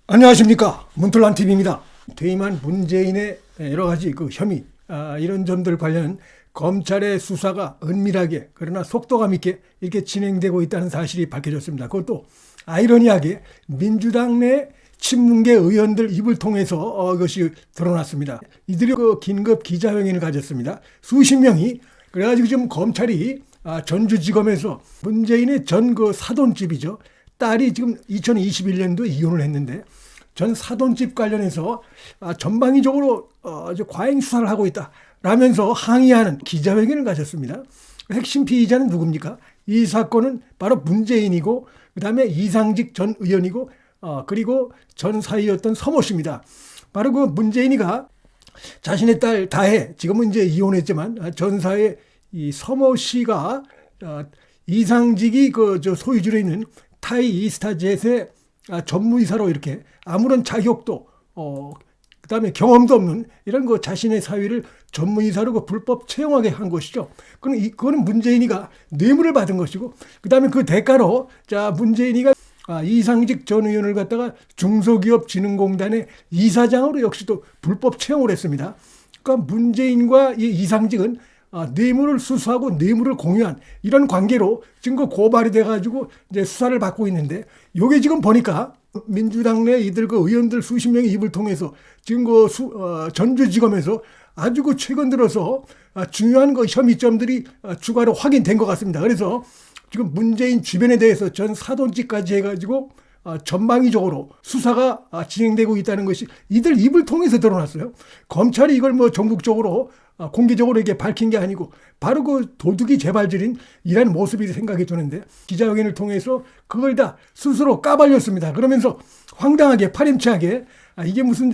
안녕하십니까, 문틀란TV입니다. 퇴임한 문재인의 여러 가지 그 혐의, 이런 점들 관련 검찰의 수사가 은밀하게 그러나 속도감 있게 이렇게 진행되고 있다는 사실이 밝혀졌습니다. 그것도 아이러니하게 민주당 내 친문계 의원들 입을 통해서 이것이 드러났습니다. 이들이 그 긴급 기자회견을 가졌습니다. 수십 명이. 그래가지고 지금 검찰이 전주지검에서 문재인의 전 그 사돈집이죠. 딸이 지금 2021년도에 이혼을 했는데 전 사돈집 관련해서 전방위적으로 과잉 수사를 하고 있다라면서 항의하는 기자회견을 가졌습니다. 핵심 피의자는 누굽니까? 이 사건은 바로 문재인이고 그다음에 이상직 전 의원이고 그리고 전 사위였던 서모 씨입니다. 바로 그 문재인이가 자신의 딸 다혜, 지금은 이제 이혼했지만 전 사위 이 서모 씨가 이상직이 그 소유주로 있는 타이 이스타젯의 전무이사로 이렇게 아무런 자격도 그다음에 경험도 없는 이런 그 자신의 사위를 전무이사로 그 불법 채용하게 한 것이죠. 그거는 문재인이가 뇌물을 받은 것이고 그다음에 그 대가로 문재인이가 이상직 전 의원을 갖다가 중소기업진흥공단의 이사장으로 역시 또 불법 채용을 했습니다. 그러니까 문재인과 이 이상직은 뇌물을 수수하고 뇌물을 공유한 이런 관계로 지금 그 고발이 돼가지고 이제 수사를 받고 있는데, 요게 지금 보니까 민주당 내 이들 그 의원들 수십 명의 입을 통해서 지금 그 전주지검에서 아주 그 최근 들어서 중요한 그 혐의점들이 추가로 확인된 것 같습니다. 그래서 지금 문재인 주변에 대해서 전 사돈집까지 해가지고 전방위적으로 수사가 진행되고 있다는 것이 이들 입을 통해서 드러났어요. 검찰이 이걸 뭐 전국적으로 공개적으로 이렇게 밝힌 게 아니고 바로 그 도둑이 재발질인 이런 모습이 생각이 드는데, 기자회견을 통해서 그걸 다 스스로 까발렸습니다. 그러면서 황당하게 파렴치하게 이게 무슨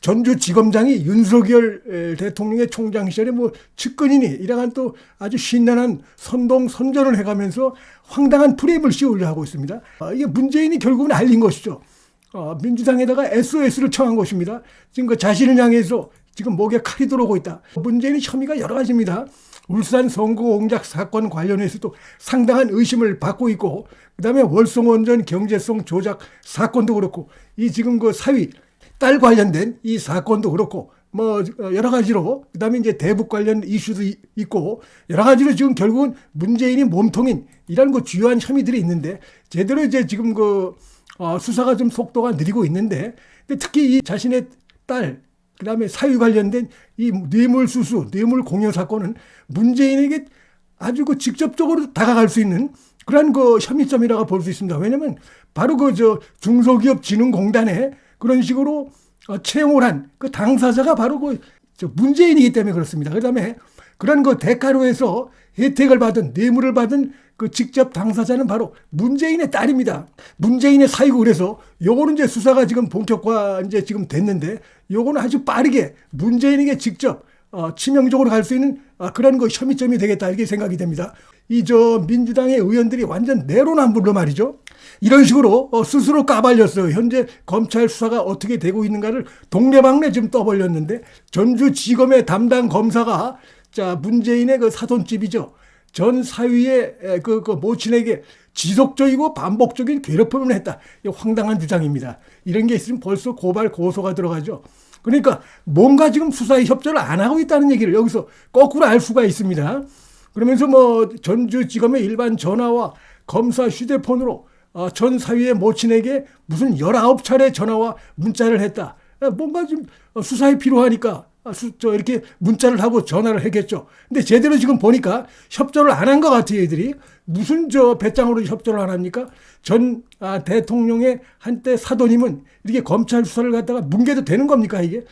전주지검장이 윤석열 대통령의 총장 시절에 뭐 측근이니 이러한 또 아주 신랄한 선전을 해가면서 황당한 프레임을 씌우려 하고 있습니다. 이게 문재인이 결국은 알린 것이죠. 민주당에다가 SOS를 청한 것입니다. 지금 그 자신을 향해서 지금 목에 칼이 들어오고 있다. 문재인의 혐의가 여러 가지입니다. 울산 선거 공작 사건 관련해서도 상당한 의심을 받고 있고, 그다음에 월성원전 경제성 조작 사건도 그렇고, 이 지금 그 사위 딸 관련된 이 사건도 그렇고, 뭐 여러 가지로, 그다음에 이제 대북 관련 이슈도 있고 여러 가지로 지금 결국은 문재인이 몸통인 이런 그 주요한 혐의들이 있는데, 제대로 이제 지금 그 수사가 좀 속도가 느리고 있는데, 근데 특히 이 자신의 딸 그다음에 사위 관련된 이 뇌물수수, 뇌물 공여 사건은 문재인에게 아주 그 직접적으로 다가갈 수 있는 그런 그 혐의점이라고 볼 수 있습니다. 왜냐하면 바로 그 중소기업진흥공단에 그런 식으로 채용을 한 그 당사자가 바로 그 문재인이기 때문에 그렇습니다. 그다음에 그런 그 대가로 해서 혜택을 받은, 뇌물을 받은 그 직접 당사자는 바로 문재인의 딸입니다. 문재인의 사위고, 그래서 요거는 이제 수사가 지금 본격화 이제 지금 됐는데, 요거는 아주 빠르게 문재인에게 직접 치명적으로 갈 수 있는 그런 그 혐의점이 되겠다, 이렇게 생각이 됩니다. 이 민주당의 의원들이 완전 내로남불로 말이죠. 이런 식으로 스스로 까발렸어요. 현재 검찰 수사가 어떻게 되고 있는가를 동네방네 지금 떠벌렸는데, 전주지검의 담당 검사가 문재인의 그 사돈집이죠. 전 사위의 그 모친에게 지속적이고 반복적인 괴롭힘을 했다. 이 황당한 주장입니다. 이런 게 있으면 벌써 고발 고소가 들어가죠. 그러니까 뭔가 지금 수사에 협조를 안 하고 있다는 얘기를 여기서 거꾸로 알 수가 있습니다. 그러면서 뭐 전주지검의 일반 전화와 검사 휴대폰으로 전 사위의 모친에게 무슨 19차례 전화와 문자를 했다. 뭔가 좀 수사에 필요하니까 이렇게 문자를 하고 전화를 했겠죠. 근데 제대로 지금 보니까 협조를 안 한 것 같아요, 얘들이. 무슨 배짱으로 협조를 안 합니까? 전 대통령의 한때 사돈님은 이렇게 검찰 수사를 갖다가 뭉개도 되는 겁니까, 이게?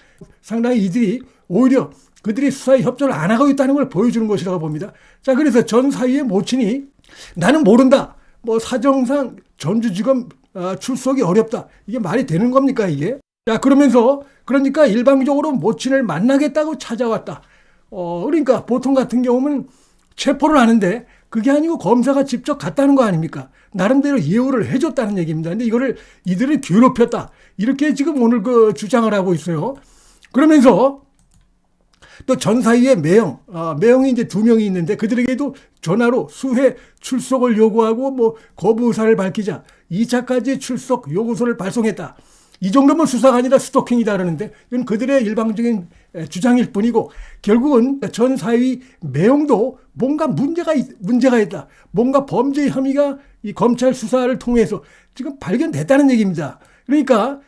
상당히 이들이 오히려 그들이 수사에 협조를 안 하고 있다는 걸 보여주는 것이라고 봅니다. 그래서 전 사위의 모친이 나는 모른다. 뭐 사정상 전주지검 출석이 어렵다. 이게 말이 되는 겁니까, 이게? 그러면서 그러니까 일방적으로 모친을 만나겠다고 찾아왔다. 그러니까 보통 같은 경우는 체포를 하는데 그게 아니고 검사가 직접 갔다는 거 아닙니까? 나름대로 예우를 해줬다는 얘기입니다. 근데 이거를 이들을 괴롭혔다. 이렇게 지금 오늘 그 주장을 하고 있어요. 그러면서 또 전 사위의 매형이 이제 2명이 있는데 그들에게도 전화로 수회 출석을 요구하고 뭐 거부 의사를 밝히자 2차까지 출석 요구서를 발송했다. 이 정도면 수사가 아니라 스토킹이다 그러는데 이건 그들의 일방적인 주장일 뿐이고 결국은 전 사위 매형도 뭔가 문제가 있다. 뭔가 범죄 혐의가 이 검찰 수사를 통해서 지금 발견됐다는 얘기입니다. 그러니까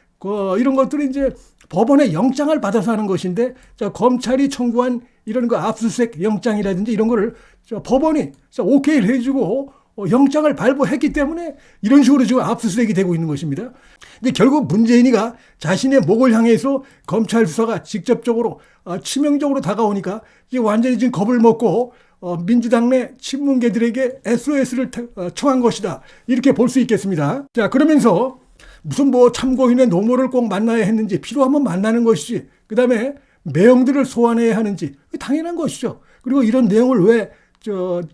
이런 것들은 이제 법원의 영장을 받아서 하는 것인데 검찰이 청구한 이런 거 압수수색 영장이라든지 이런 거를 법원이 오케이를 해주고 영장을 발부했기 때문에 이런 식으로 지금 압수수색이 되고 있는 것입니다. 근데 결국 문재인이가 자신의 목을 향해서 검찰 수사가 직접적으로 치명적으로 다가오니까 이제 완전히 지금 겁을 먹고 민주당 내 친문계들에게 SOS를 청한 것이다. 이렇게 볼 수 있겠습니다. 자, 그러면서 무슨 참고인의 노모를 꼭 만나야 했는지 필요하면 만나는 것이지. 그다음에 매형들을 소환해야 하는지 당연한 것이죠. 그리고 이런 내용을 왜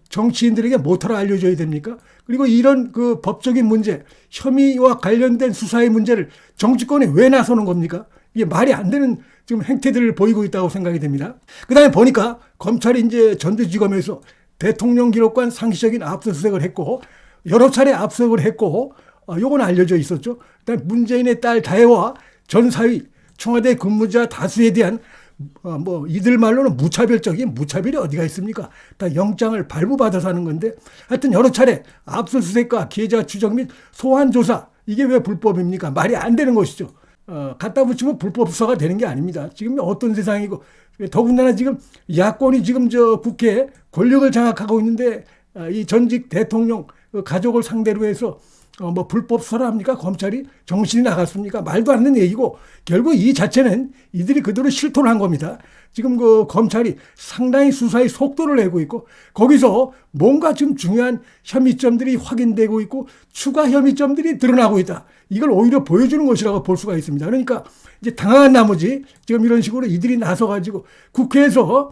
정치인들에게 못하러 알려줘야 됩니까? 그리고 이런 그 법적인 문제, 혐의와 관련된 수사의 문제를 정치권이 왜 나서는 겁니까? 이게 말이 안 되는 지금 행태들을 보이고 있다고 생각이 됩니다. 그 다음에 보니까 검찰이 이제 전주지검에서 대통령 기록관 상시적인 압수수색을 했고, 여러 차례 압수수색을 했고, 요건 알려져 있었죠. 그다음에 문재인의 딸 다혜와 전 사위, 청와대 근무자 다수에 대한 이들 말로는 무차별적인 무차별이 어디가 있습니까? 다 영장을 발부받아서 하는 건데 하여튼 여러 차례 압수수색과 계좌 추적 및 소환 조사 이게 왜 불법입니까? 말이 안 되는 것이죠. 갖다 붙이면 불법 수사가 되는 게 아닙니다. 지금 어떤 세상이고 더군다나 지금 야권이 지금 국회에 권력을 장악하고 있는데 이 전직 대통령 가족을 상대로 해서 불법 수사를 합니까? 검찰이 정신이 나갔습니까? 말도 안 되는 얘기고 결국 이 자체는 이들이 그대로 실토를 한 겁니다. 지금 검찰이 상당히 수사의 속도를 내고 있고 거기서 뭔가 좀 중요한 혐의점들이 확인되고 있고 추가 혐의점들이 드러나고 있다. 이걸 오히려 보여주는 것이라고 볼 수가 있습니다. 그러니까 이제 당황한 나머지 지금 이런 식으로 이들이 나서가지고 국회에서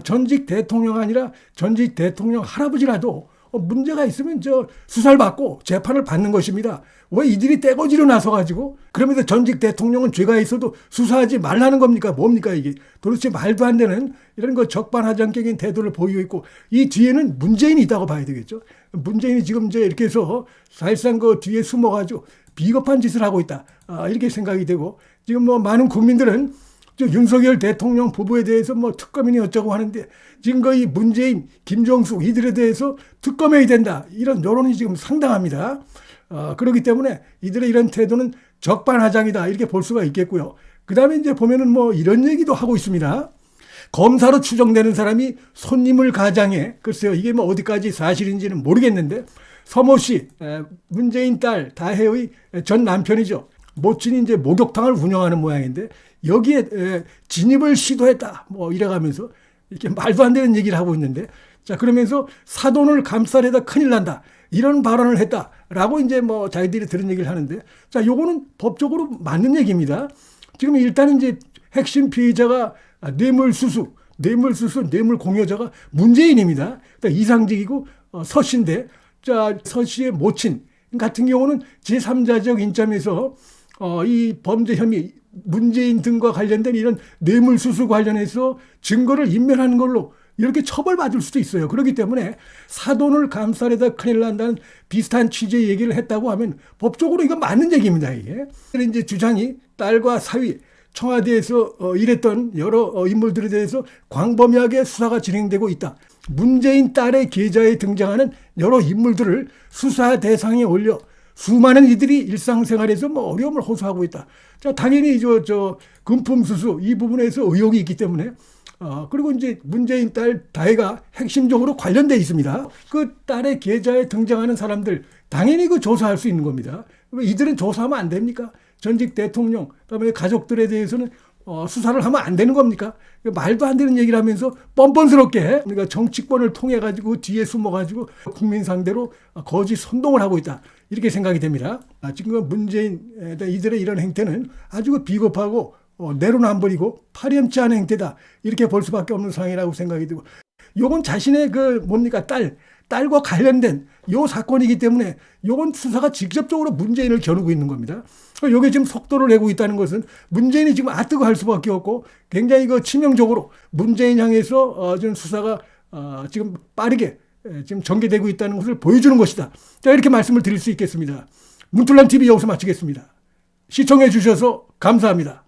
전직 대통령 아니라 전직 대통령 할아버지라도 문제가 있으면 수사를 받고 재판을 받는 것입니다. 왜 이들이 떼거지로 나서가지고 그러면서 전직 대통령은 죄가 있어도 수사하지 말라는 겁니까? 뭡니까 이게? 도대체 말도 안 되는 이런 적반하장적인 태도를 보이고 있고 이 뒤에는 문재인이 있다고 봐야 되겠죠. 문재인이 지금 이렇게 해서 사실상 뒤에 숨어가지고 비겁한 짓을 하고 있다. 이렇게 생각이 되고 지금 많은 국민들은 윤석열 대통령 부부에 대해서 특검이니 어쩌고 하는데 지금 거의 문재인, 김종숙 이들에 대해서 특검해야 된다. 이런 여론이 지금 상당합니다. 그렇기 때문에 이들의 이런 태도는 적반하장이다. 이렇게 볼 수가 있겠고요. 그 다음에 이제 보면은 이런 얘기도 하고 있습니다. 검사로 추정되는 사람이 손님을 가장해. 글쎄요. 이게 어디까지 사실인지는 모르겠는데 서모 씨, 문재인 딸 다혜의 전 남편이죠. 모친이 이제 목욕탕을 운영하는 모양인데 여기에 진입을 시도했다. 이래가면서 이렇게 말도 안 되는 얘기를 하고 있는데 자, 그러면서 사돈을 감싸려다 큰일 난다. 이런 발언을 했다라고 이제 자기들이 들은 얘기를 하는데 자, 요거는 법적으로 맞는 얘기입니다. 지금 일단 이제 핵심 피의자가 뇌물수수, 뇌물 공여자가 문재인입니다. 그러니까 이상직이고 서씨인데 자, 서씨의 모친 같은 경우는 제3자적 인점에서 이 범죄 혐의 문재인 등과 관련된 이런 뇌물수수 관련해서 증거를 인멸하는 걸로 이렇게 처벌받을 수도 있어요. 그렇기 때문에 사돈을 감싸려다 큰일 난다는 비슷한 취지의 얘기를 했다고 하면 법적으로 이건 맞는 얘기입니다. 이게 이제 주장이 딸과 사위 청와대에서 일했던 여러 인물들에 대해서 광범위하게 수사가 진행되고 있다. 문재인 딸의 계좌에 등장하는 여러 인물들을 수사 대상에 올려 수많은 이들이 일상생활에서 어려움을 호소하고 있다. 자, 당연히 금품수수 이 부분에서 의혹이 있기 때문에 그리고 이제 문재인 딸 다혜가 핵심적으로 관련돼 있습니다. 그 딸의 계좌에 등장하는 사람들 당연히 조사할 수 있는 겁니다. 왜 이들은 조사하면 안 됩니까? 전직 대통령, 그다음에 가족들에 대해서는 수사를 하면 안 되는 겁니까? 말도 안 되는 얘기를 하면서 뻔뻔스럽게 그러니까 정치권을 통해 가지고 뒤에 숨어 가지고 국민 상대로 거짓 선동을 하고 있다. 이렇게 생각이 됩니다. 지금 문재인 이들의 이런 행태는 아주 비겁하고 내로남불이고 파렴치한 행태다. 이렇게 볼 수밖에 없는 상황이라고 생각이 되고 요건 자신의 딸과 관련된 요 사건이기 때문에 요건 수사가 직접적으로 문재인을 겨누고 있는 겁니다. 요게 지금 속도를 내고 있다는 것은 문재인이 지금 아뜨거할 수밖에 없고 굉장히 치명적으로 문재인 향해서 지금 수사가 지금 빠르게 지금 전개되고 있다는 것을 보여주는 것이다. 자, 이렇게 말씀을 드릴 수 있겠습니다. 문틀란 TV 여기서 마치겠습니다. 시청해 주셔서 감사합니다.